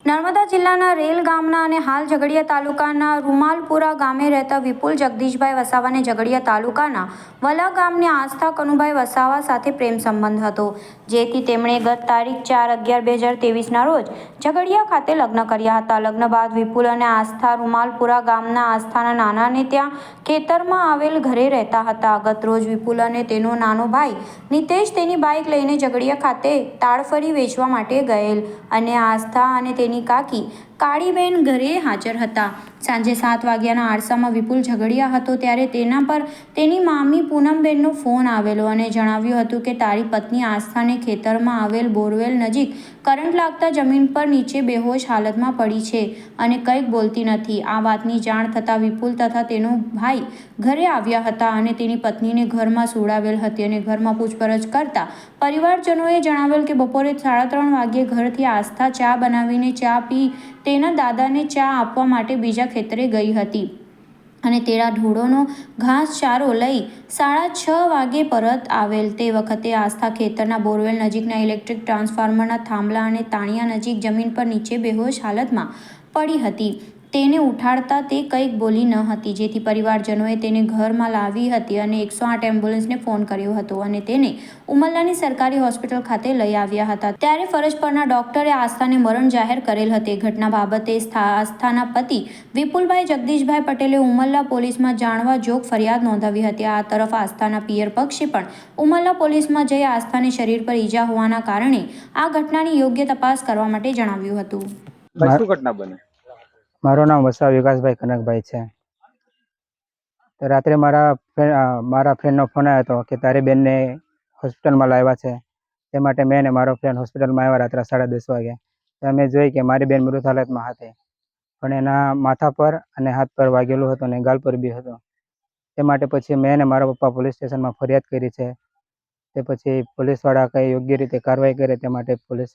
નર્મદા જિલ્લાના રેલ ગામના અને હાલ ઝઘડિયા તાલુકાના રૂમાલપુરા ગામે રહેતા વિપુલ જગદીશભાઈ વસાવાને ઝઘડિયા તાલુકાના વલા ગામની આસ્થા કનુભાઈ વસાવા સાથે પ્રેમ સંબંધ હતો, જેથી તેમણે ગત તારીખ 4/11/2023ના રોજ ઝઘડિયા ખાતે લગ્ન કર્યા હતા. લગ્ન બાદ વિપુલ અને આસ્થા રૂમાલપુરા ગામના આસ્થાના નાનાને ત્યાં ખેતરમાં આવેલ ઘરે રહેતા હતા. ગત રોજ વિપુલ અને તેનો નાનો ભાઈ નિતેશ તેની બાઇક લઈને ઝઘડિયા ખાતે તાડફળી વેચવા માટે ગયેલ અને આસ્થા અને તેની કાકી કાળીબેન ઘરે હાજર હતા. સાંજે 7 વાગ્યાના આરસામાં વિપુલ ઝઘડિયા હતો ત્યારે તેના પર તેની મામી પૂનમબેનનો ફોન આવેલો અને જણાવ્યું હતું કે તારી પત્ની આસ્થાને ખેતરમાં આવેલ બોરવેલ નજીક કરંટ લાગતા જમીન પર નીચે બેહોશ હાલતમાં પડી છે અને કંઈક બોલતી નથી. આ વાતની જાણ થતાં વિપુલ તથા તેનો ભાઈ ઘરે આવ્યા હતા અને તેની પત્નીને ઘરમાં સુવડાવેલ હતી અને ઘરમાં પૂછપરછ કરતા પરિવારજનોએ જણાવેલ કે બપોરે 3:30 વાગ્યે ઘરથી આસ્થા ચા બનાવીને ચા પી તેના દાદાને ચા આપવા માટે બીજા ખેતરે ગઈ હતી અને તેના ઢોરોનો ઘાસચારો લઈ 6:30 વાગે પરત આવેલ. તે વખતે આસ્થા ખેતરના બોરવેલ નજીકના ઇલેક્ટ્રિક ટ્રાન્સફોર્મરના થાંભલા અને તાણિયા નજીક જમીન પર નીચે બેહોશ હાલતમાં પડી હતી. તેને ઉઠાડતા તે કંઈક બોલી ન હતી, જેથી પરિવારજનોએ તેને ઘરમાં લાવી હતી અને 108 એમ્બ્યુલન્સને ફોન કર્યો હતો અને તેને ઉમરલાની સરકારી હોસ્પિટલ ખાતે લઈ આવ્યા હતા. ત્યારે ફરજ પરના ડોક્ટરે આસ્થાને મરણ જાહેર કરેલ હતી. ઘટના બાબતે આસ્થાના પતિ વિપુલભાઈ જગદીશભાઈ પટેલે ઉમરલા પોલીસમાં જાણવા જોગ ફરિયાદ નોંધાવી હતી. આ તરફ આસ્થાના પિયર પક્ષે પણ ઉમરલા પોલીસમાં જઈ આસ્થાને શરીર પર ઈજા હોવાના કારણે આ ઘટનાની યોગ્ય તપાસ કરવા માટે જણાવ્યું હતું. શું ઘટના બને? મારું નામ વસાવા વિકાસભાઈ કનકભાઈ છે. તો રાત્રે મારા ફ્રેન્ડનો ફોન આવ્યો હતો કે તારી બેનને હોસ્પિટલમાં લાવ્યા છે. તે માટે મેં અને મારો ફ્રેન્ડ હોસ્પિટલમાં આવ્યા રાત્રે 10:30 વાગે. તો અમે જોઈ કે મારી બેન મૃત હાલતમાં હતી, પણ એના માથા પર અને હાથ પર વાગેલું હતું અને ગાલ પર બી હતું. તે માટે પછી મેં અને મારા પપ્પા પોલીસ સ્ટેશનમાં ફરિયાદ કરી છે. તે પછી પોલીસવાળા કંઈ યોગ્ય રીતે કાર્યવાહી કરે તે માટે પોલીસ